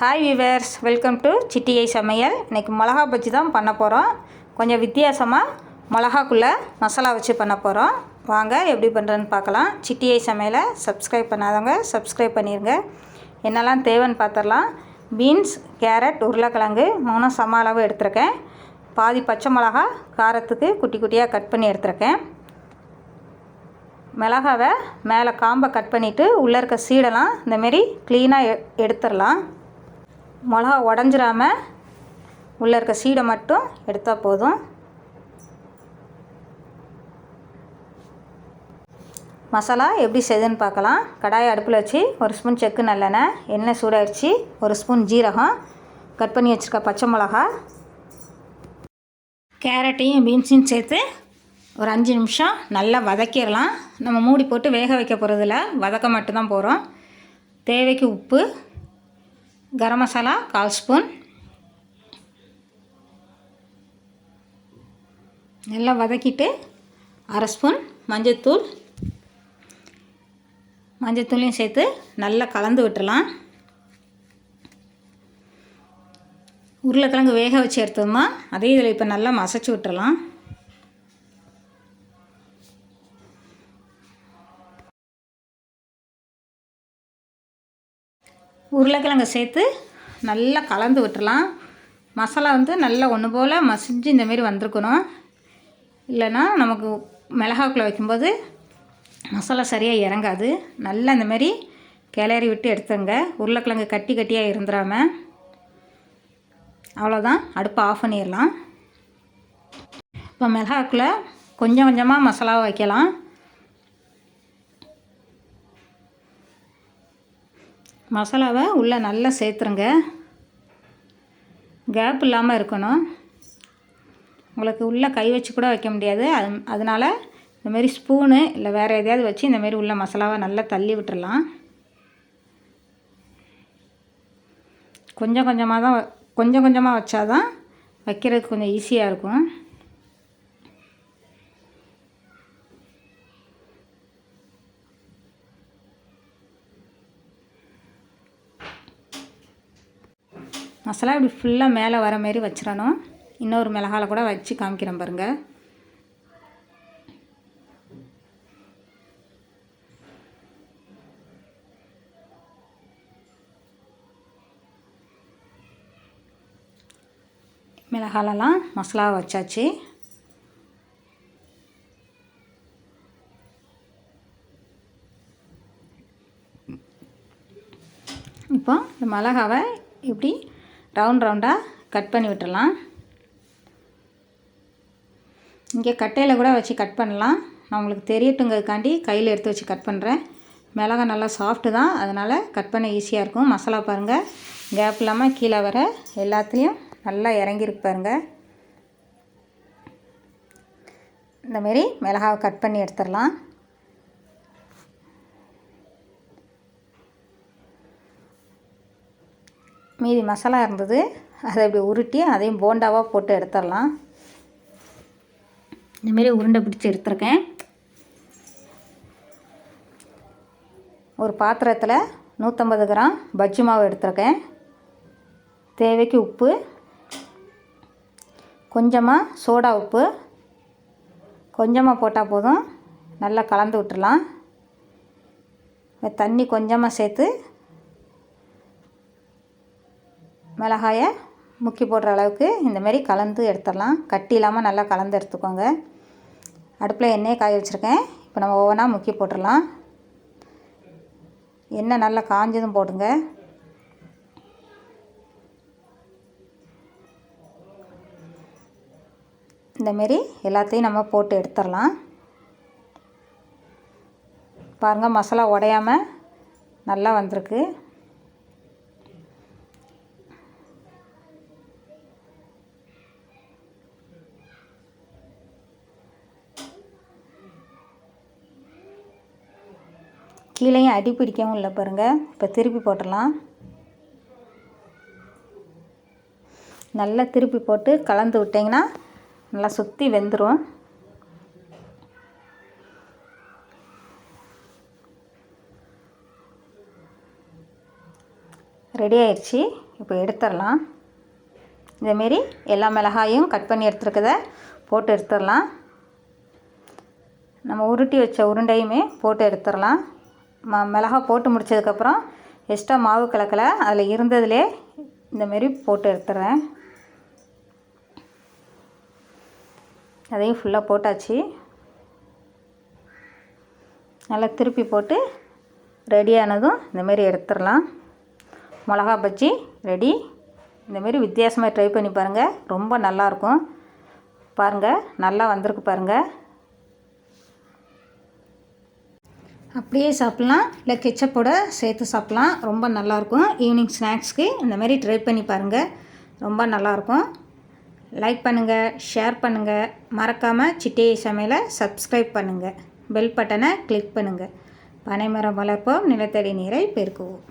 Hi viewers, welcome to சிட்டியை சமையல். இன்றைக்கி மிளகா பஜ்ஜி தான் பண்ண போகிறோம். கொஞ்சம் வித்தியாசமாக மிளகாக்குள்ளே மசாலா வச்சு பண்ண போகிறோம். வாங்க எப்படி பண்ணுறேன்னு பார்க்கலாம். சிட்டியை சமையலை சப்ஸ்கிரைப் பண்ணாதவங்க சப்ஸ்கிரைப் பண்ணிடுங்க. என்னெல்லாம் தேவைன்னு பார்த்துடலாம். பீன்ஸ், கேரட், உருளைக்கிழங்கு 3 சம அளவு எடுத்துருக்கேன். பாதி பச்சை மிளகா காரத்துக்கு குட்டி குட்டியாக கட் பண்ணி எடுத்துருக்கேன். மிளகாவை மேலே காம்பை கட் பண்ணிவிட்டு உள்ளே இருக்க சீடெல்லாம் இந்தமாரி க்ளீனாக எடுத்துடலாம். மிளகா உடஞ்சிராமல் உள்ளே இருக்க சீடை மட்டும் எடுத்தால் போதும். மசாலா எப்படி செய்யுதுன்னு பார்க்கலாம். கடாயை அடுப்பில் வச்சு 1 ஸ்பூன் செக்கு நல்லெண்ணெய், எண்ணெய் சூடாகிடுச்சு. 1 ஸ்பூன் ஜீரகம், கட் பண்ணி வச்சுருக்க பச்சை மிளகா, கேரட்டையும் பீன்ஸையும் சேர்த்து ஒரு 5 நிமிஷம் நல்லா வதக்கிடலாம். நம்ம மூடி போட்டு வேக வைக்க போகிறதில்ல, வதக்க மட்டும்தான் போகிறோம். தேவைக்கு உப்பு, கரம் மசாலா 1/4 ஸ்பூன், நல்லா வதக்கிட்டு 1/2 ஸ்பூன் மஞ்சத்தூளையும் சேர்த்து நல்லா கலந்து விட்டுடலாம். உருளைக்கிழங்கு வேக வச்சு எடுத்தோம்னா அதே இதில் இப்போ நல்லா மசைச்சி விட்டுறலாம். உருளைக்கிழங்கை சேர்த்து நல்லா கலந்து விட்டுறலாம். மசாலா நல்லா ஒன்று போல் மசிஞ்சு இந்தமாரி வந்திருக்கணும். இல்லைன்னா நமக்கு மிளகாக்குள்ளே வைக்கும்போது மசாலா சரியாக இறங்காது. நல்லா இந்தமாரி கிளறி விட்டு எடுத்துங்க. உருளைக்கிழங்கு கட்டி கட்டியாக இருந்துடாமல். அவ்வளோதான், அடுப்பை ஆஃப் பண்ணிடலாம். இப்போ மிளகாக்குள்ளே கொஞ்சம் கொஞ்சமாக மசாலாவை வைக்கலாம். மசாலாவை உள்ளே நல்லா சேர்த்துருங்க. கேப் இல்லாமல் இருக்கணும். உங்களுக்கு உள்ளே கை வச்சு கூட வைக்க முடியாது. அதனால் இந்தமாரி ஸ்பூனு இல்லை வேறு எதையாவது வச்சு இந்தமாரி உள்ள மசாலாவை நல்லா தள்ளி விட்டுறலாம். கொஞ்சம் கொஞ்சமாக வச்சாதான் வைக்கிறதுக்கு கொஞ்சம் ஈஸியாக இருக்கும். மசாலா இப்படி ஃபுல்லாக மேலே வர மாரி வச்சிடணும். இன்னொரு மிளகால கூட வச்சு காமிக்கிறேன் பாருங்கள். மிளகாலெல்லாம் மசாலாவை வச்சாச்சு. இப்போ இந்த மிளகாவை இப்படி ரவுண்டாக கட் பண்ணி விட்டுடலாம். இங்கே கட்டையில் கூட வச்சு கட் பண்ணலாம். நான் உங்களுக்கு தெரியட்டுங்கிறதுக்காண்டி கையில் எடுத்து வச்சு கட் பண்ணுறேன். மிளகாய் நல்லா சாஃப்ட்டு தான், அதனால் கட் பண்ண ஈஸியாக இருக்கும். மசாலா பாருங்கள், கேப் இல்லாமல் கீழே வர எல்லாத்துலேயும் நல்லா இறங்கியிருக்கு பாருங்கள். இந்தமாரி மிளகாவை கட் பண்ணி எடுத்துடலாம். மீதி மசாலா இருந்தது, அதை இப்படி உருட்டி அதையும் போண்டாவாக போட்டு எடுத்துடலாம். இந்தமாரி உருண்டை பிடிச்சி எடுத்துருக்கேன். ஒரு பாத்திரத்தில் 150 கிராம் பஜ்ஜி மாவு எடுத்துருக்கேன். தேவைக்கு உப்பு, கொஞ்சமாக சோடா உப்பு கொஞ்சமாக போட்டால் போதும். நல்லா கலந்து விட்டுடலாம். தண்ணி கொஞ்சமாக சேர்த்து மிளகாயை முக்கி போடுற அளவுக்கு இந்தமாரி கலந்து எடுத்துடலாம். கட்டி இல்லாமல் நல்லா கலந்து எடுத்துக்கோங்க. அடுப்பில் எண்ணெயை காய வச்சுருக்கேன். இப்போ நம்ம ஒவ்வொன்றா முக்கி போட்டுடலாம். எண்ணெய் நல்லா காஞ்சதும் போடுங்க. இந்தமாரி எல்லாத்தையும் நம்ம போட்டு எடுத்துடலாம். பாருங்கள், மசாலா உடையாமல் நல்லா வந்திருக்கு. கீழேயும் அடி பிடிக்கவும் இல்லை பாருங்கள். இப்போ திருப்பி போட்டுடலாம். நல்லா திருப்பி போட்டு கலந்து விட்டிங்கன்னா நல்லா சுற்றி வெந்துடும். ரெடி ஆயிடுச்சு. இப்போ எடுத்துடலாம். இதேமாரி எல்லா மிளகாயும் கட் பண்ணி எடுத்துருக்கதை போட்டு எடுத்துடலாம். நம்ம உருட்டி வச்ச உருண்டையுமே போட்டு எடுத்துடலாம். மிளகா போட்டு முடித்ததுக்கப்புறம் எக்ஸ்ட்ரா மாவு கலக்கலை, அதில் இருந்ததுலே இந்தமாரி போட்டு எடுத்துடுறேன். அதையும் ஃபுல்லாக போட்டாச்சு. நல்லா திருப்பி போட்டு ரெடியானதும் இந்தமாரி எடுத்துடலாம். மிளகா பஜ்ஜி ரெடி. இந்தமாரி வித்தியாசமாக ட்ரை பண்ணி பாருங்கள், ரொம்ப நல்லாயிருக்கும். பாருங்கள், நல்லா வந்திருக்கு பாருங்கள். அப்படியே சாப்பிட்லாம், இல்லை கெச்சப்போட சேர்த்து சாப்பிட்லாம், ரொம்ப நல்லாயிருக்கும். ஈவினிங் ஸ்நாக்ஸ்க்கு இந்தமாரி ட்ரை பண்ணி பாருங்கள், ரொம்ப நல்லாயிருக்கும். லைக் பண்ணுங்கள், ஷேர் பண்ணுங்கள், மறக்காமல் சிட்டியை சமையலை சப்ஸ்கிரைப் பண்ணுங்கள், பெல் பட்டனை கிளிக் பண்ணுங்கள். பனைமரம் வளர்ப்போம், நிலத்தடி நீரை பெருக்குவோம்.